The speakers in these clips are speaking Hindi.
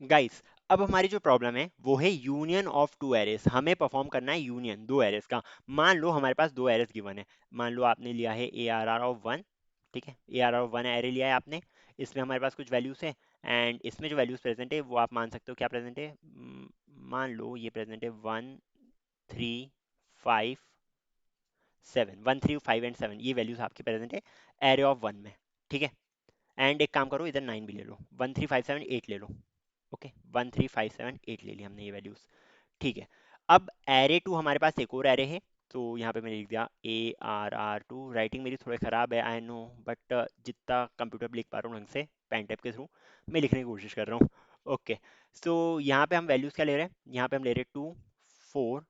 गाइस, अब हमारी जो प्रॉब्लम है वो है यूनियन ऑफ टू एरेस। हमें परफॉर्म करना है यूनियन दो एरेस का। मान लो हमारे पास दो एरेस गिवन है। मान लो आपने लिया है A R R of one. ठीक है, A R R of one array लिया है आपने। इसमें हमारे पास कुछ वैल्यूज है, एंड इसमें जो वैल्यूज प्रेजेंट है वो आप मान सकते हो क्या प्रेजेंट है। मान लो ये प्रेजेंट है one, three, five, seven. One, three, five and seven, ये वैल्यूज आपके प्रेजेंट है एरे ऑफ वन में। ठीक है, एंड एक काम करो, इधर नाइन भी ले लो, one, three, five, seven, eight ले लो। Okay, one, three, five, seven, eight ले लिया हमने ये वैल्यूज। ठीक है, अब एरे टू हमारे पास एक और एरे है। तो यहाँ पे मैंने लिख दिया A R R two. Writing मेरी थोड़ी ख़राब है आई नो, बट जितना कंप्यूटर पे लिख पा रहा हूँ ढंग से पेन टैप के थ्रू मैं लिखने की कोशिश कर रहा हूँ। ओके, सो यहाँ पे हम वैल्यूज़ क्या ले रहे हैं, यहाँ पे हम ले रहे हैं टू, फोर,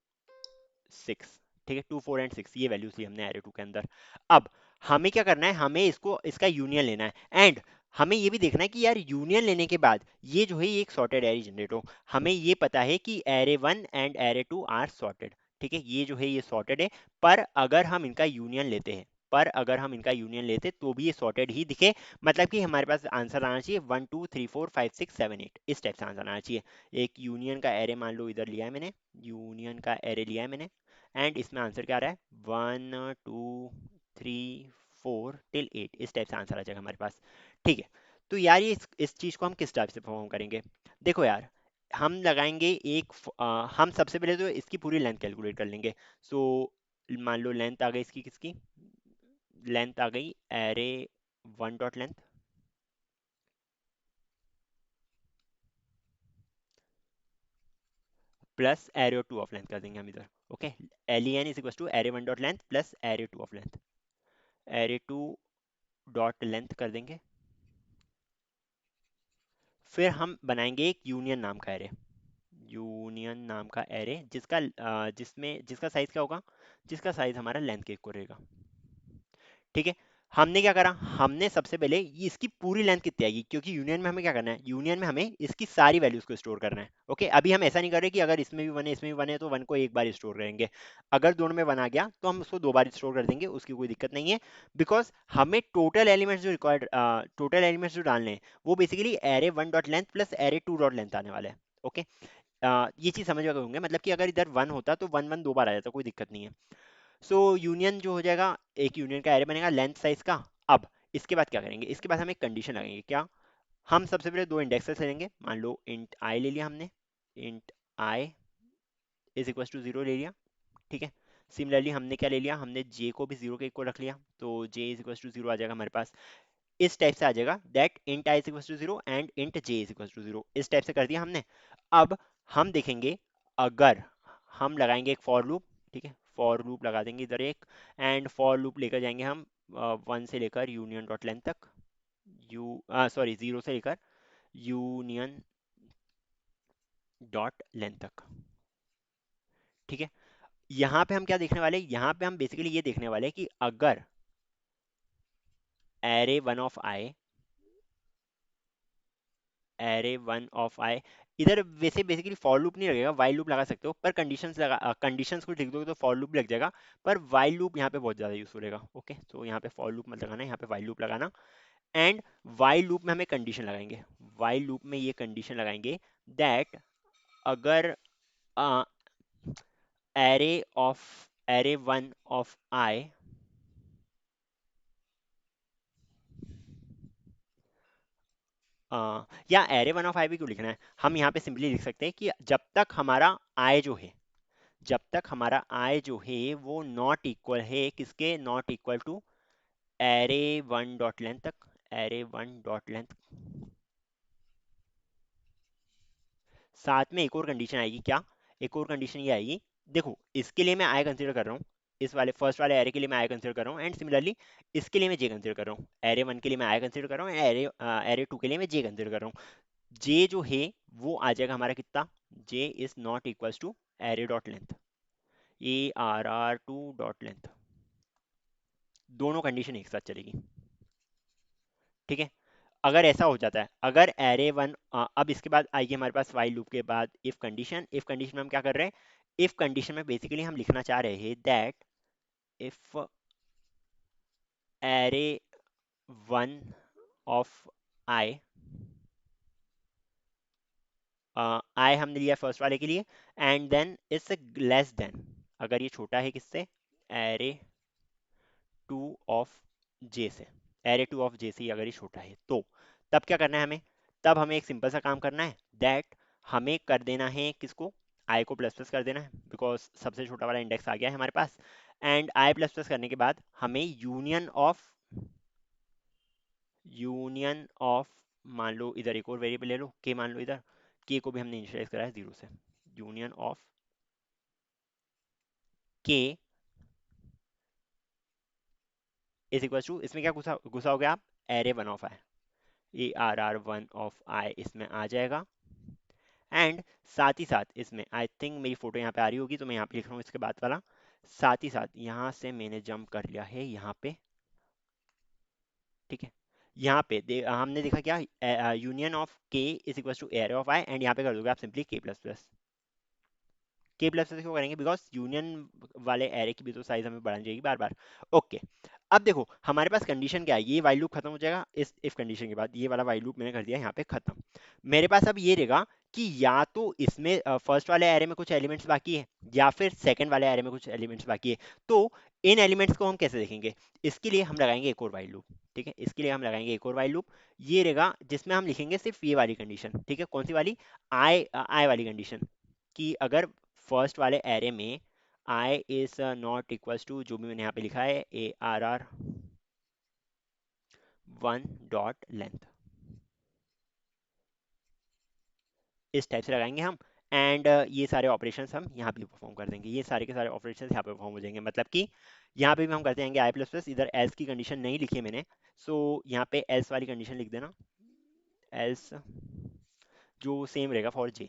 सिक्स। ठीक है, टू, फोर एंड सिक्स, ये वैल्यूज ली हमने एरे टू के अंदर। अब हमें क्या करना है, हमें इसको इसका यूनियन लेना है, एंड हमें ये भी देखना है कि यार यूनियन लेने के बाद ये जो है ये एक सॉर्टेड एरे जनरेट हो। हमें ये पता है कि array one and array two are sorted. ठीक है, ये जो है ये सॉर्टेड है। पर अगर हम इनका यूनियन लेते हैं, पर अगर हम इनका यूनियन लेते तो भी ये सॉर्टेड ही दिखे। मतलब कि हमारे पास आंसर आना चाहिए one, two, three, four, five, six, seven, eight, इस टाइप से आंसर आना चाहिए। एक यूनियन का एरे मान लो इधर लिया है मैंने, यूनियन का एरे लिया है मैंने, एंड इसमें आंसर क्या आ रहा है, one, two, three, four till eight, इस टाइप से आंसर आ जाएगा हमारे पास। ठीक है, तो यार ये इस चीज़ को हम किस टाइप से परफॉर्म करेंगे। देखो यार, हम लगाएंगे हम सबसे पहले तो इसकी पूरी लेंथ कैलकुलेट कर लेंगे। सो मान लो लेंथ आ गई इसकी, किसकी लेंथ आ गई, array one dot length plus array two of length कर देंगे हम इधर। Okay, L E N is equal to array one dot length plus array two of length. Array two dot length कर देंगे, फिर हम बनाएंगे एक यूनियन नाम का एरे। यूनियन नाम का एरे जिसका साइज क्या होगा, जिसका साइज हमारा लेंथ के इक्वल रहेगा। ठीक है, हमने क्या करा, हमने सबसे पहले ये इसकी पूरी लेंथ कितनी आएगी, क्योंकि यूनियन में हमें क्या करना है, यूनियन में हमें इसकी सारी वैल्यूज को स्टोर करना है। ओके, अभी हम ऐसा नहीं कर रहे कि अगर इसमें भी वन है इसमें भी वन है तो वन को एक बार स्टोर करेंगे। अगर दोनों में वन आ गया तो हम उसको दो बार स्टोर कर देंगे, उसकी कोई दिक्कत नहीं है। बिकॉज हमें टोटल एलिमेंट्स जो रिक्वायर्ड, टोटल एलिमेंट्स जो डालने हैं वो basically array one dot length plus array two dot length आने वाला है। ओके, ये चीज समझ में होंगे, मतलब कि अगर इधर वन होता तो वन वन दो बार आ जाता, कोई दिक्कत नहीं है। सो यूनियन जो हो जाएगा, एक यूनियन का एरे बनेगा लेंथ साइज का। अब इसके बाद क्या करेंगे, इसके बाद हम एक कंडीशन लगाएंगे। क्या, हम सबसे पहले दो इंडेक्सेस ले लेंगे। मान लो इंट आई ले लिया हमने, int I is equal to zero ले लिया। ठीक है, सिमिलरली हमने क्या ले लिया, हमने जे को भी जीरो के इक्वल रख लिया, तो J is equal to zero आ जाएगा हमारे पास। इस टाइप से आ जाएगा that int I is equal to zero and int J is equal to zero, इस टाइप से कर दिया हमने। अब हम देखेंगे, अगर हम लगाएंगे एक फॉर लूप। ठीक है, फॉर लूप लगा देंगे इधर एक, एंड फॉर लूप लेकर जाएंगे हम वन से लेकर यूनियन डॉट लेंथ तक, यू सॉरी जीरो से लेकर यूनियन डॉट लेंथ तक। ठीक है, यहाँ पे हम क्या देखने वाले हैं, यहाँ पे हम बेसिकली ये देखने वाले हैं कि अगर array one of I, array one of I, इधर वैसे बेसिकली फॉर लूप नहीं लगेगा, वाइल लूप लगा सकते हो, पर कंडीशंस कंडीशंस को लिख दोगे तो फॉर लूप लग जाएगा। पर वाइल लूप यहाँ पे बहुत ज़्यादा यूजफुल रहेगा। ओके, तो यहाँ पे फॉर लूप मत लगाना, यहाँ पे वाइल लूप लगाना। एंड वाइल लूप में हमें कंडीशन लगाएंगे, वाइल लूप में ये कंडीशन लगाएंगे दैट अगर array of array one of I, या एरे वन ऑफ आई भी क्यों लिखना है, हम यहाँ पे सिंपली लिख सकते हैं कि जब तक हमारा आई जो है, जब तक हमारा आई जो है वो नॉट इक्वल है, किसके not equal to array one dot length तक, एरे वन डॉट लेंथ। साथ में एक और कंडीशन आएगी, क्या, एक और कंडीशन ये आएगी, देखो इसके लिए मैं आई कंसिडर कर रहा हूँ, इस वाले फर्स्ट वाले एरे के लिए मैं आई कंसिडर कर रहा हूँ, एंड सिमिलरली इसके लिए मैं जे कंसिडर कर रहा हूँ। एरे वन के लिए मैं आई कंसिडर कर रहा हूँ, एरे एरे टू के लिए मैं जे कंसिडर कर रहा हूँ। जे जो है वो आ जाएगा हमारा कितना, J is not equals to array dot length, A R R two dot length. दोनों कंडीशन एक साथ चलेगी। ठीक है, अगर ऐसा हो जाता है, अगर एरे वन, अब इसके बाद आइए हमारे पास वाइल लूप के बाद इफ कंडीशन। इफ कंडीशन में हम क्या कर रहे हैं, इफ कंडीशन में बेसिकली हम लिखना चाह रहे हैं that if array one of I I हमने लिया फर्स्ट वाले के लिए, and then it's less than, अगर ये छोटा है किससे, एरे टू ऑफ जे से, एरे टू ऑफ जे से अगर ये छोटा है तो तब क्या करना है हमें, तब हमें एक सिंपल सा काम करना है, दैट हमें कर देना है किसको, आई को प्लस प्लस कर देना है, बिकॉज सबसे छोटा वाला इंडेक्स आ गया है हमारे पास, एंड आई प्लस प्लस करने के बाद हमें यूनियन ऑफ, मान लो इधर एक और वेरिएबल ले लो के, मान लो इधर के को भी हमने इनिशियलाइज करा है जीरो से, union of K is equal to, इसमें क्या घुसा घुसा हो गया आप, array one of I, A R R one of I इसमें आ जाएगा, एंड साथ ही साथ इसमें आई थिंक मेरी फोटो यहाँ पे आ रही होगी तो मैं यहाँ पे लिख रहा हूँ इसके बाद वाला, साथ ही साथ यहाँ से मैंने जंप कर लिया है यहाँ पे, ठीक है, यहाँ पे हमने देखा क्या, union of K is equal to array of I, and यहाँ पे कर दोगे आप सिंपली के प्लस प्लस, के प्लस से क्यों करेंगे, बिकॉज यूनियन वाले एरे की भी तो साइज हमें बढ़ानी चाहिए बार बार। ओके, अब देखो हमारे पास कंडीशन क्या है, ये वाइल लूप खत्म हो जाएगा इस इफ कंडीशन के बाद, ये वाला वाइल लूप मैंने कर दिया यहाँ पे खत्म, मेरे पास अब ये रहेगा कि या तो इसमें फर्स्ट वाले एरे में कुछ एलिमेंट्स बाकी है, या फिर सेकंड वाले एरे में कुछ एलिमेंट्स बाकी है, तो इन एलिमेंट्स को हम कैसे देखेंगे, इसके लिए हम लगाएंगे एक और वाइल लूप, ठीक है, इसके लिए हम लगाएंगे एक और वाइल लूप, ये रहेगा जिसमें हम लिखेंगे सिर्फ ये वाली कंडीशन, ठीक है, कौन सी वाली, आई वाली कंडीशन, कि अगर फर्स्ट वाले एरे में i is not equals to, जो भी मैंने यहाँ पे लिखा है, A R R one dot length, इस टाइप से लगाएंगे हम, एंड ये सारे ऑपरेशंस हम यहाँ पे परफॉर्म कर देंगे, ये सारे के सारे ऑपरेशंस यहाँ पे परफॉर्म हो जाएंगे, मतलब कि यहाँ पे भी हम करते जाएंगे आई प्लस प्लस, इधर एल्स की कंडीशन नहीं लिखी है मैंने, सो यहाँ पे एल्स वाली कंडीशन लिख देना, एल्स जो सेम रहेगा फॉर जे,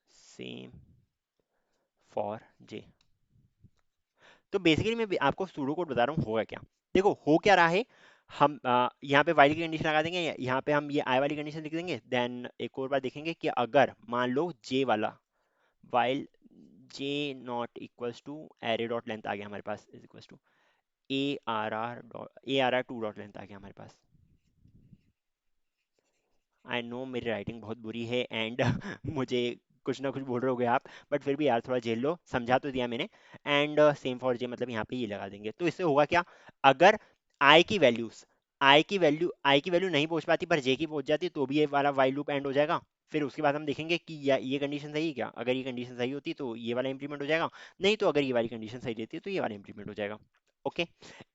सेम फॉर जे, तो बेसिकली मैं आपको सूडो कोड बता रहा हूँ होगा क्या, देखो हो क्या रहा है, हम यहाँ पे वाइल की कंडीशन लगा देंगे, यहाँ पे हम ये आई वाली कंडीशन लिख देंगे, देन एक और बार देखेंगे कि अगर मान लो जे वाला while J not equals to array dot length आ गया हमारे पास is equals to A R R two dot length आ गया हमारे पास, आई नो मेरी राइटिंग बहुत बुरी है एंड मुझे कुछ ना कुछ बोल रहे होगे आप, बट फिर भी यार थोड़ा झेल लो, समझा तो दिया मैंने, एंड सेम फॉर जे, मतलब यहाँ पे ये लगा देंगे, तो इससे होगा क्या, अगर आई की वैल्यूज आई की वैल्यू नहीं पहुंच पाती पर जे की पहुंच जाती तो भी ये वाला वाइल लूप एंड हो जाएगा, फिर उसके बाद हम देखेंगे कि ये कंडीशन सही है क्या, अगर ये कंडीशन सही होती तो ये वाला इंप्लीमेंट हो जाएगा, नहीं तो अगर ये वाली कंडीशन सही रहती है तो ये वाला इंप्लीमेंट हो जाएगा। ओके,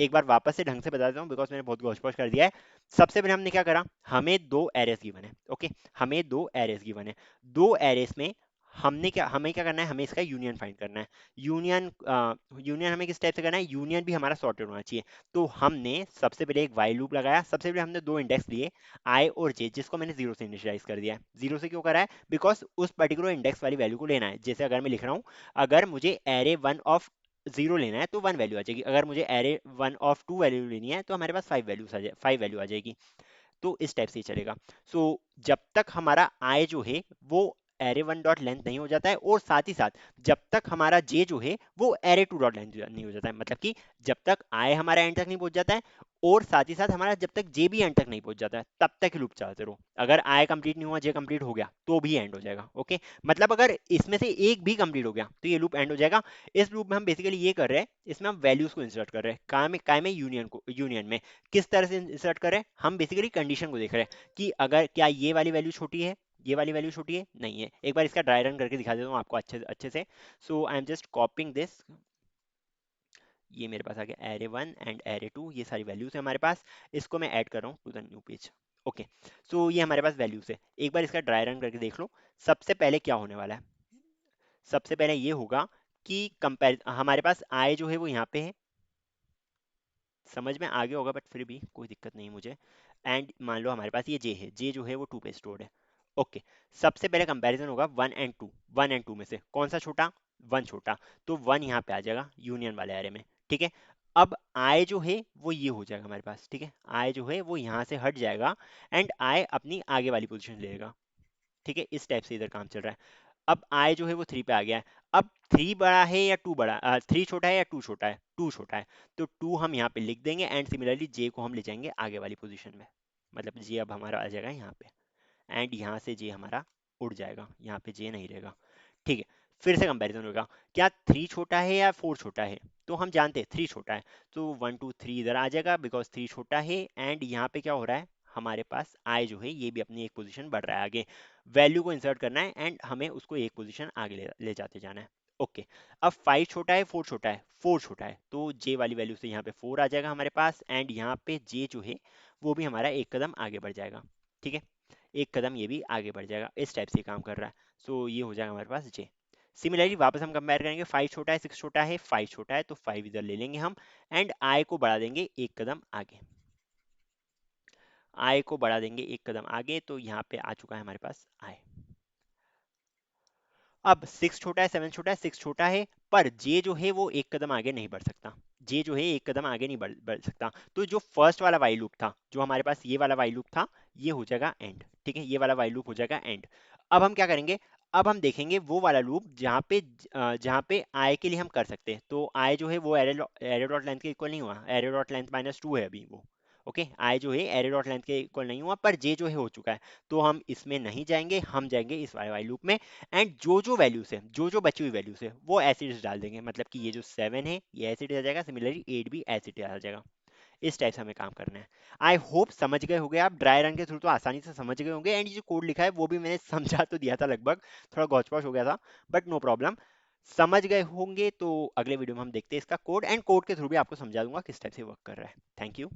एक बार वापस से ढंग से बता देता हूँ बिकॉज मैंने बहुत गौच कर दिया है। सबसे पहले हमने क्या करा, हमें दो एरेस गिवन है, ओके, हमें दो एरेस गिवन है, दो एरेस में हमें क्या करना है, हमें इसका यूनियन फाइंड करना है, यूनियन हमें किस टाइप से करना है, यूनियन भी हमारा सॉर्टेड होना चाहिए, तो हमने सबसे पहले एक वाइल लूप लगाया, सबसे पहले हमने दो इंडेक्स लिए आई और जे, जिसको मैंने जीरो से इनिशियलाइज कर दिया है, जीरो से क्यों करा है, बिकॉज उस पर्टिकुलर इंडेक्स वाली वैल्यू को लेना है, जैसे अगर मैं लिख रहा हूँ, अगर मुझे एरे वन ऑफ जीरो लेना है तो वन वैल्यू आ जाएगी, अगर मुझे array one of two value लेनी है तो हमारे पास फाइव वैल्यू आ जाएगी, तो इस टाइप से ही चलेगा। सो जब तक हमारा आई जो है वो एरे वन डॉट लेंथ नहीं हो जाता है, और साथ ही साथ जब तक हमारा जे जो है वो एरे टू डॉट लेंथ नहीं हो जाता है, मतलब कि जब तक आई हमारा एंड तक नहीं पहुंच जाता है, और साथ ही साथ हमारा जब तक जे भी एंड तक नहीं पहुंच जाता है तब तक लूप चलाते रहो, अगर आई कंप्लीट नहीं हुआ जे कंप्लीट हो गया तो भी एंड हो जाएगा। ओके, मतलब अगर इसमें से एक भी कंप्लीट हो गया तो ये लूप एंड हो जाएगा। इस लूप में हम बेसिकली ये कर रहे हैं, इसमें हम वैल्यूज को इंसर्ट कर रहे हैं, काय में यूनियन में किस तरह से इंसर्ट करें, हम बेसिकली कंडीशन को देख रहे हैं कि अगर क्या ये वाली वैल्यू छोटी है, ये वाली वैल्यू छोटी है, नहीं है, एक बार इसका ड्राई रन करके दिखा देता हूँ आपको अच्छे अच्छे से। So I am just copying this, ये मेरे पास आ गया array one and array two, ये सारी वैल्यूज है हमारे पास, इसको मैं ऐड कर रहा हूँ to the new page. Okay, so ये हमारे पास वैल्यूज है, एक बार इसका ड्राई रन करके देख लो। सबसे पहले क्या होने वाला है, सबसे पहले ये होगा कि कंपेयर हमारे पास आई जो है वो यहाँ पे है, समझ में आ गया होगा बट फिर भी कोई दिक्कत नहीं मुझे, एंड मान लो हमारे पास ये जे है, जे जो है वो टू पे स्टोर्ड है। ओके, सबसे पहले कंपैरिजन होगा वन एंड टू में से कौन सा छोटा, वन छोटा, तो वन यहाँ पे आ जाएगा यूनियन वाले एरे में, ठीक है। अब आई जो है वो ये हो जाएगा हमारे पास, ठीक है, आई जो है वो यहाँ से हट जाएगा, एंड आई अपनी आगे वाली पोजीशन लेगा, ठीक है, इस टाइप से इधर काम चल रहा है। अब आई जो है वो थ्री पे आ गया है, अब थ्री बड़ा है या टू बड़ा, थ्री छोटा है या टू छोटा है, टू छोटा है, तो टू हम यहाँ पे लिख देंगे, एंड सिमिलरली जे को हम ले जाएंगे आगे वाली पोजीशन में, मतलब जे अब हमारा आ जाएगा यहाँ पे, एंड यहाँ से जे हमारा उड़ जाएगा, यहाँ पे जे नहीं रहेगा। ठीक है, फिर से कंपैरिजन होगा, क्या 3 छोटा है या 4 छोटा है? तो हम जानते हैं 3 छोटा है, तो 1 2 3 इधर आ जाएगा बिकॉज 3 छोटा है। एंड यहाँ पे क्या हो रहा है, हमारे पास आई जो है ये भी अपनी एक पोजीशन बढ़ रहा है आगे, वैल्यू को इंसर्ट करना है एंड हमें उसको एक पोजीशन आगे ले जाते जाना है। ओके, अब 5 छोटा है 4 छोटा है? 4 छोटा है, तो जे वाली वैल्यू से यहाँ पे 4 आ जाएगा हमारे पास, एंड यहाँ पे जे जो है वो भी हमारा एक कदम आगे बढ़ जाएगा। ठीक है, एक कदम ये भी आगे बढ़ जाएगा, इस टाइप से काम कर रहा है। सो ये हो जाएगा हमारे पास जे। सिमिलरली वापस हम कंपेयर करेंगे, 5 छोटा है 6 छोटा है? 5 छोटा है, तो 5 इधर ले लेंगे हम, एंड आई को बढ़ा देंगे एक कदम आगे, आई को बढ़ा देंगे एक कदम आगे, तो यहाँ पे आ चुका है हमारे पास आई। अब 6 छोटा है 7 छोटा है? 6 छोटा है, पर जे जो है वो एक कदम आगे नहीं बढ़ सकता, जे जो है एक कदम आगे नहीं बढ़ सकता। तो जो फर्स्ट वाला वाई लूप था, जो हमारे पास ये वाला वाई लूप था, ये हो जाएगा एंड। ठीक है, ये वाला वाई लूप हो जाएगा एंड। अब हम क्या करेंगे, अब हम देखेंगे वो वाला लूप जहाँ पे आई के लिए हम कर सकते हैं। तो आई जो है वो एरे डॉट लेंथ के इक्वल नहीं हुआ, एरे डॉट लेंथ -2 है अभी वो। ओके, आई जो है एरे डॉट लेंथ के इक्वल नहीं हुआ, पर जे जो है हो चुका है। तो हम इसमें नहीं जाएंगे, हम जाएंगे इस वाले वाई लूप में, एंड जो वैल्यूज है, जो बची हुई वैल्यूज है वो एसिड्स डाल देंगे। मतलब कि ये जो 7 है ये एसिड आ जाएगा, सिमिलरली 8 भी एसिड आ जाएगा। इस टाइप से हमें काम करना है। आई होप समझ गए होंगे आप, ड्राई रन के थ्रू तो आसानी से समझ गए होंगे, एंड ये जो कोड लिखा है वो भी मैंने समझा तो दिया था लगभग, थोड़ा गौच पौच हो गया था, बट नो प्रॉब्लम, समझ गए होंगे। तो अगले वीडियो में हम देखते हैं इसका कोड, एंड कोड के थ्रू भी आपको समझा दूंगा किस टाइप से वर्क कर रहा है। Thank you.